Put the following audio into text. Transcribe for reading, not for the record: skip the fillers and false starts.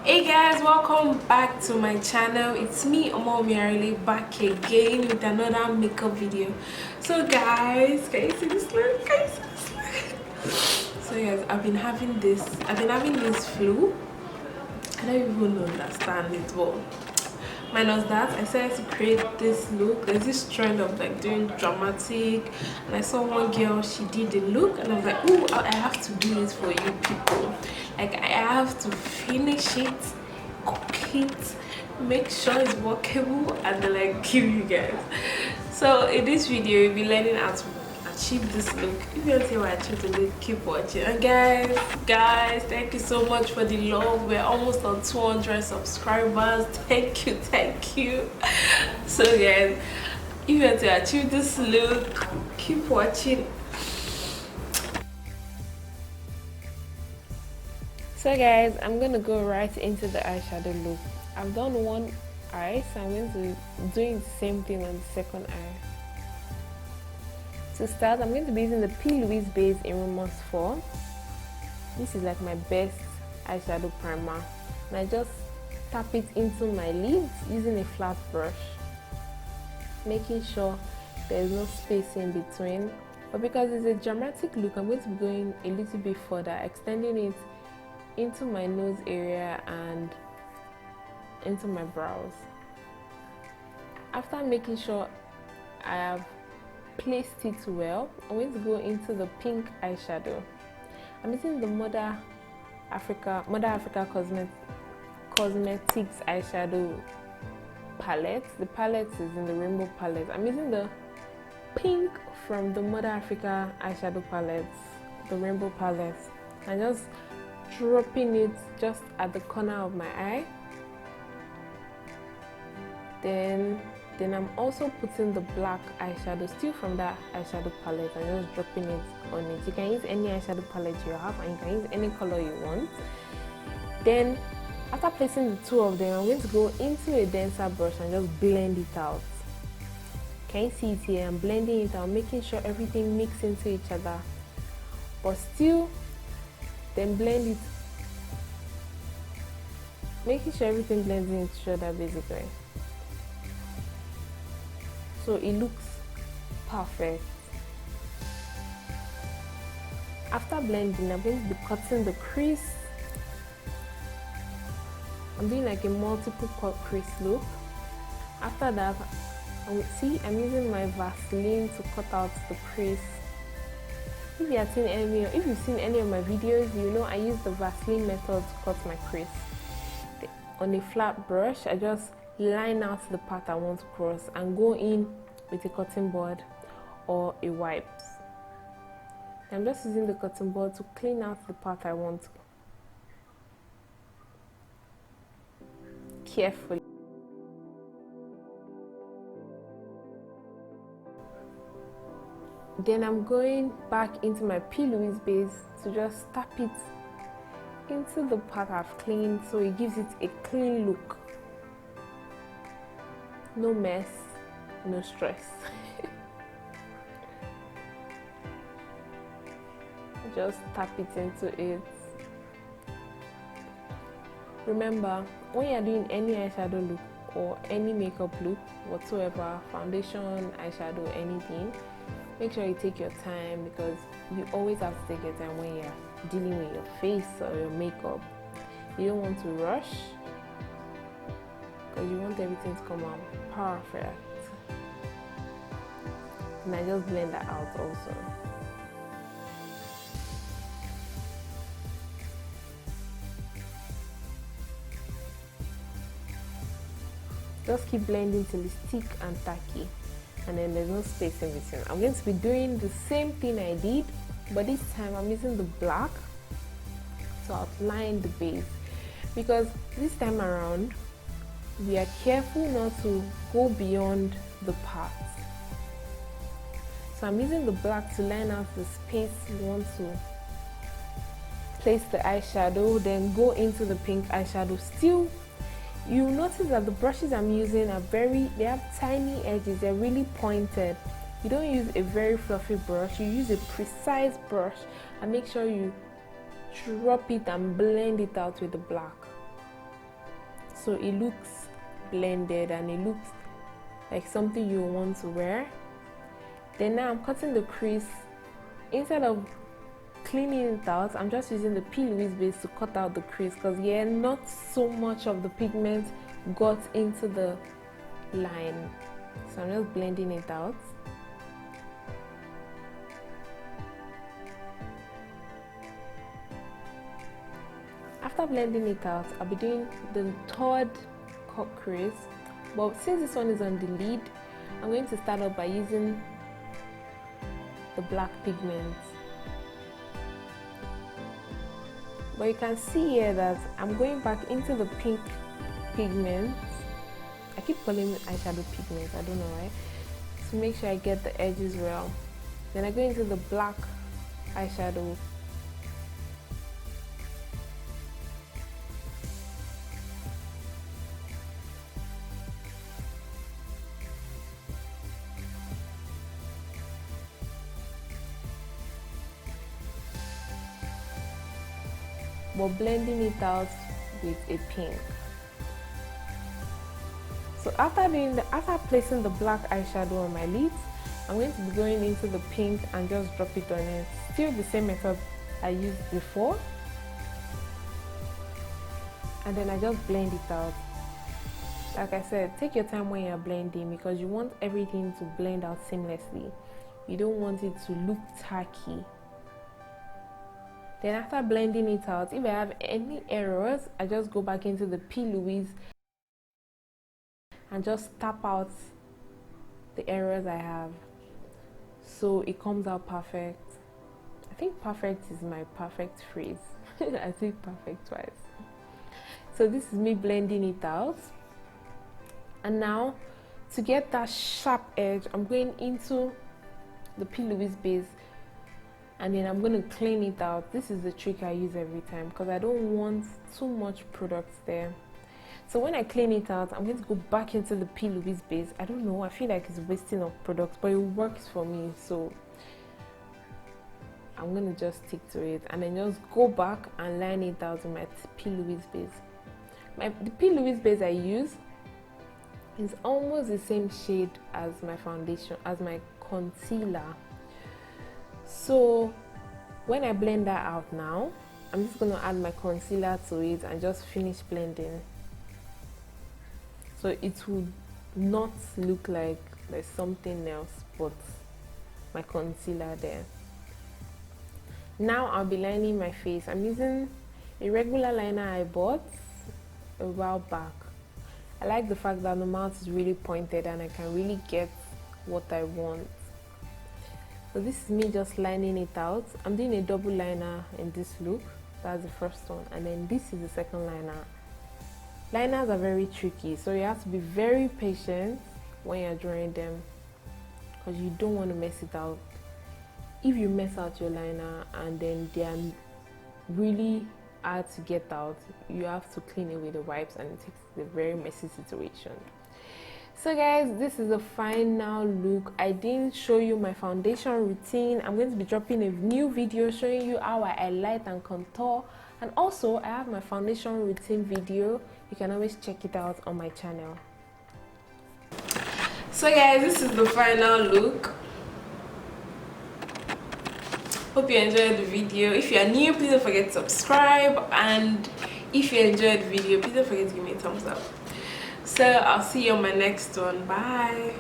Hey guys, welcome back to my channel. It's me, AROLE, back again with another makeup video. So guys, can you see this look? Can you see this look? So guys, I've been having this flu. I don't even understand it, but minus that, I decided to create this look. There's this trend of like doing dramatic, and I saw one girl, she did the look, and I was like, oh, I have to do it for you people. Like, I have to finish it, cook it, make sure it's workable, and then like give you guys. So in this video, you'll be learning how to achieve this look. If you don't see what I achieved the look, keep watching. And guys, thank you so much for the love. We're almost on 200 subscribers. Thank you. So guys, if you want to achieve this look, keep watching. So guys, I'm gonna go right into the eyeshadow look. I've done one eye, so I'm going to be doing the same thing on the second eye. To start, I'm going to be using the PLOUISE base in RUMOUR 4. This is like my best eyeshadow primer. And I just tap it into my lids using a flat brush, making sure there's no space in between. But because it's a dramatic look, I'm going to be going a little bit further, extending it into my nose area and into my brows. After making sure I have placed it well, I'm going to go into the pink eyeshadow. I'm using the Mother Africa Cosmetics eyeshadow palette. The palette is in the rainbow palette. I'm using the pink from the Mother Africa eyeshadow palette, the rainbow palette, and just dropping it just at the corner of my eye. Then I'm also putting the black eyeshadow still from that eyeshadow palette and just dropping it on it. You can use any eyeshadow palette you have, and you can use any color you want. Then after placing the two of them, I'm going to go into a denser brush and just blend it out. Can you see it here? I'm blending it out, making sure everything mixes into each other, but still then blend it, making sure everything blends into each other basically, so it looks perfect. After blending, I'm going to be cutting the crease. I'm doing like a multiple cut crease look. After that, I'm using my Vaseline to cut out the crease. If you've seen any of my videos, you know I use the Vaseline method to cut my crease. On a flat brush, I just line out the part I want to cross and go in with a cotton board or a wipes. I'm just using the cotton board to clean out the part I want carefully. Then I'm going back into my PLOUISE base to just tap it into the part I've cleaned, so it gives it a clean look. No mess, no stress. Just tap it into it. Remember, when you're doing any eyeshadow look or any makeup look whatsoever, foundation, eyeshadow, anything, make sure you take your time, because you always have to take your time when you're dealing with your face or your makeup. You don't want to rush, because you want everything to come out perfect. And I just blend that out also. Just keep blending till it's thick and tacky, and then there's no space in between. I'm going to be doing the same thing I did, but this time I'm using the black to outline the base, because this time around we are careful not to go beyond the parts. So I'm using the black to line out the space we want to place the eyeshadow, then go into the pink eyeshadow. Still, you notice that the brushes I'm using are they have tiny edges, they're really pointed. You don't use a very fluffy brush, you use a precise brush, and make sure you drop it and blend it out with the black. so it looks blended and it looks like something you want to wear. Then now I'm cutting the crease. Instead of cleaning it out, I'm just using the PLOUISE base to cut out the crease, because yeah, not so much of the pigment got into the line. So I'm just blending it out. After blending it out, I'll be doing the third cut crease, but since this one is on the lid, I'm going to start off by using the black pigment. But you can see here that I'm going back into the pink pigment. I keep calling it eyeshadow pigment, I don't know why. To make sure I get the edges well. Then I go into the black eyeshadow. But blending it out with a pink. So after placing the black eyeshadow on my lids, I'm going to be going into the pink and just drop it on it. Still the same method I used before. And then I just blend it out. Like I said, take your time when you're blending, because you want everything to blend out seamlessly. You don't want it to look tacky. Then after blending it out, if I have any errors, I just go back into the PLOUISE and just tap out the errors I have, so it comes out perfect. I think perfect is my perfect phrase. I say perfect twice. So this is me blending it out. And now, to get that sharp edge, I'm going into the PLOUISE base, and then I'm going to clean it out. This is the trick I use every time, because I don't want too much product there. So when I clean it out, I'm going to go back into the PLOUISE base. I don't know, I feel like it's wasting of product, but it works for me, so I'm going to just stick to it, and then just go back and line it out with my PLOUISE base. The PLOUISE base I use is almost the same shade as my foundation, as my concealer. So when I blend that out now, I'm just going to add my concealer to it and just finish blending. So it will not look like there's something else but my concealer there. Now I'll be lining my face. I'm using a regular liner I bought a while back. I like the fact that the mouth is really pointed and I can really get what I want. So this is me just lining it out. I'm doing a double liner in this look. That's the first one, and then this is the second liner. Liners are very tricky, so you have to be very patient when you're drawing them, because you don't want to mess it out. If you mess out your liner and then they are really hard to get out, you have to clean it with the wipes, and it takes a very messy situation. So guys, this is the final look. I didn't show you my foundation routine. I'm going to be dropping a new video showing you how I highlight and contour, and also I have my foundation routine video. You can always check it out on my channel. So guys, this is the final look. Hope you enjoyed the video. If you are new, please don't forget to subscribe, and if you enjoyed the video, please don't forget to give me a thumbs up. So I'll see you on my next one. Bye.